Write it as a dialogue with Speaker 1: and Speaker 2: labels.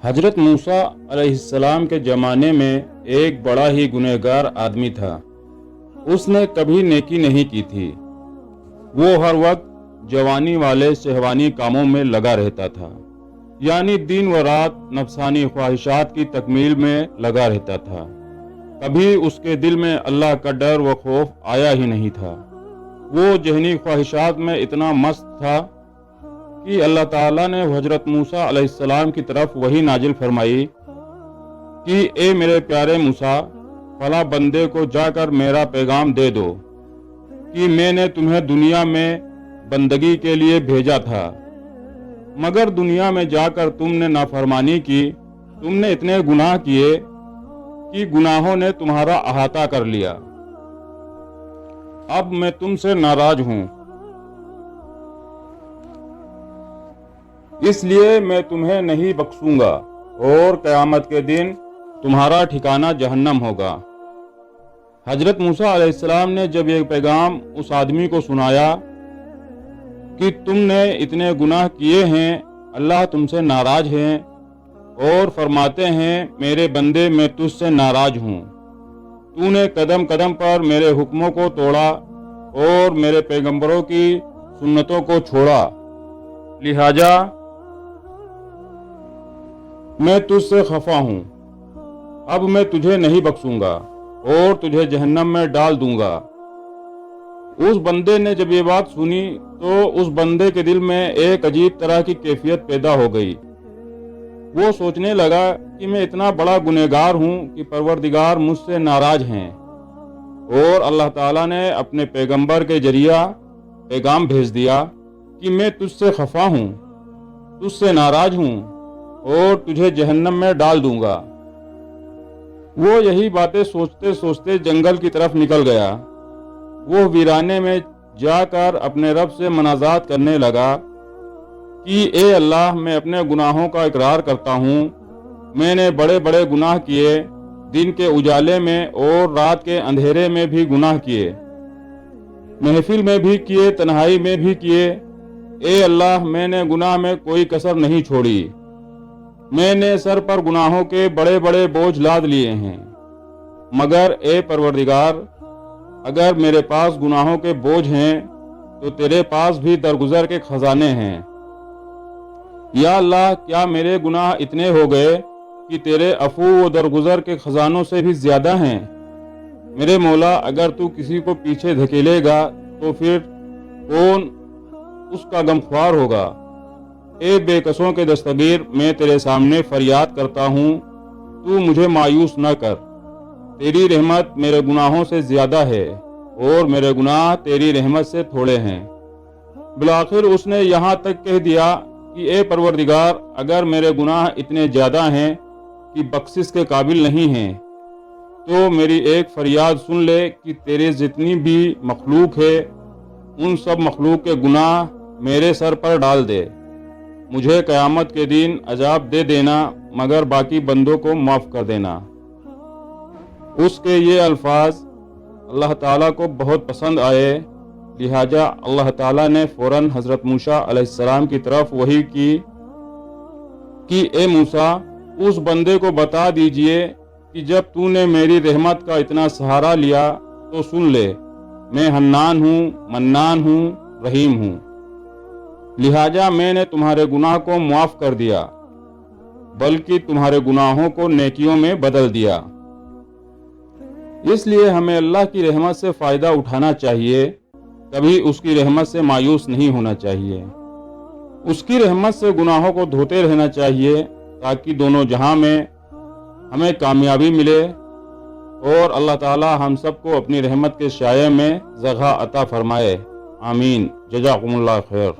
Speaker 1: حضرت موسیٰ علیہ السلام کے زمانے میں ایک بڑا ہی گنہگار آدمی تھا۔ اس نے کبھی نیکی نہیں کی تھی۔ وہ ہر وقت جوانی والے شہوانی کاموں میں لگا رہتا تھا، یعنی دن و رات نفسانی خواہشات کی تکمیل میں لگا رہتا تھا۔ کبھی اس کے دل میں اللہ کا ڈر و خوف آیا ہی نہیں تھا۔ وہ ذہنی خواہشات میں اتنا مست تھا کہ اللہ تعالیٰ نے حضرت موسیٰ علیہ السلام کی طرف وحی نازل فرمائی کہ اے میرے پیارے موسیٰ، فلاں بندے کو جا کر میرا پیغام دے دو کہ میں نے تمہیں دنیا میں بندگی کے لیے بھیجا تھا، مگر دنیا میں جا کر تم نے نافرمانی کی، تم نے اتنے گناہ کیے کہ گناہوں نے تمہارا احاطہ کر لیا۔ اب میں تم سے ناراض ہوں، اس لیے میں تمہیں نہیں بخشوں گا اور قیامت کے دن تمہارا ٹھکانہ جہنم ہوگا۔ حضرت موسیٰ علیہ السلام نے جب یہ پیغام اس آدمی کو سنایا کہ تم نے اتنے گناہ کیے ہیں، اللہ تم سے ناراض ہیں اور فرماتے ہیں میرے بندے میں تجھ سے ناراض ہوں، تو نے قدم قدم پر میرے حکموں کو توڑا اور میرے پیغمبروں کی سنتوں کو چھوڑا، لہٰذا میں تجھ سے خفا ہوں، اب میں تجھے نہیں بخشوں گا اور تجھے جہنم میں ڈال دوں گا۔ اس بندے نے جب یہ بات سنی تو اس بندے کے دل میں ایک عجیب طرح کی کیفیت پیدا ہو گئی۔ وہ سوچنے لگا کہ میں اتنا بڑا گنہگار ہوں کہ پروردگار مجھ سے ناراض ہیں، اور اللہ تعالیٰ نے اپنے پیغمبر کے ذریعہ پیغام بھیج دیا کہ میں تجھ سے خفا ہوں، تجھ سے ناراض ہوں اور تجھے جہنم میں ڈال دوں گا۔ وہ یہی باتیں سوچتے سوچتے جنگل کی طرف نکل گیا۔ وہ ویرانے میں جا کر اپنے رب سے مناجات کرنے لگا کہ اے اللہ، میں اپنے گناہوں کا اقرار کرتا ہوں، میں نے بڑے بڑے گناہ کیے، دن کے اجالے میں اور رات کے اندھیرے میں بھی گناہ کیے، محفل میں بھی کیے، تنہائی میں بھی کیے۔ اے اللہ، میں نے گناہ میں کوئی کسر نہیں چھوڑی، میں نے سر پر گناہوں کے بڑے بڑے بوجھ لاد لیے ہیں، مگر اے پروردگار، اگر میرے پاس گناہوں کے بوجھ ہیں تو تیرے پاس بھی درگزر کے خزانے ہیں۔ یا اللہ، کیا میرے گناہ اتنے ہو گئے کہ تیرے عفو و درگزر کے خزانوں سے بھی زیادہ ہیں؟ میرے مولا، اگر تو کسی کو پیچھے دھکیلے گا تو پھر کون اس کا غمخوار ہوگا؟ اے بے کسوں کے دستگیر، میں تیرے سامنے فریاد کرتا ہوں، تو مجھے مایوس نہ کر۔ تیری رحمت میرے گناہوں سے زیادہ ہے اور میرے گناہ تیری رحمت سے تھوڑے ہیں۔ بالآخر اس نے یہاں تک کہہ دیا کہ اے پروردگار، اگر میرے گناہ اتنے زیادہ ہیں کہ بخشش کے قابل نہیں ہیں تو میری ایک فریاد سن لے کہ تیرے جتنی بھی مخلوق ہے ان سب مخلوق کے گناہ میرے سر پر ڈال دے، مجھے قیامت کے دن عذاب دے دینا، مگر باقی بندوں کو معاف کر دینا۔ اس کے یہ الفاظ اللہ تعالیٰ کو بہت پسند آئے، لہٰذا اللہ تعالیٰ نے فوراً حضرت موسیٰ علیہ السلام کی طرف وحی کی کہ اے موسیٰ، اس بندے کو بتا دیجئے کہ جب تو نے میری رحمت کا اتنا سہارا لیا تو سن لے، میں حنان ہوں، منان ہوں، رحیم ہوں، لہٰذا میں نے تمہارے گناہ کو معاف کر دیا، بلکہ تمہارے گناہوں کو نیکیوں میں بدل دیا۔ اس لیے ہمیں اللہ کی رحمت سے فائدہ اٹھانا چاہیے، کبھی اس کی رحمت سے مایوس نہیں ہونا چاہیے۔ اس کی رحمت سے گناہوں کو دھوتے رہنا چاہیے تاکہ دونوں جہاں میں ہمیں کامیابی ملے، اور اللہ تعالی ہم سب کو اپنی رحمت کے سائے میں جگہ عطا فرمائے۔ آمین۔ جزاکم اللہ خیر۔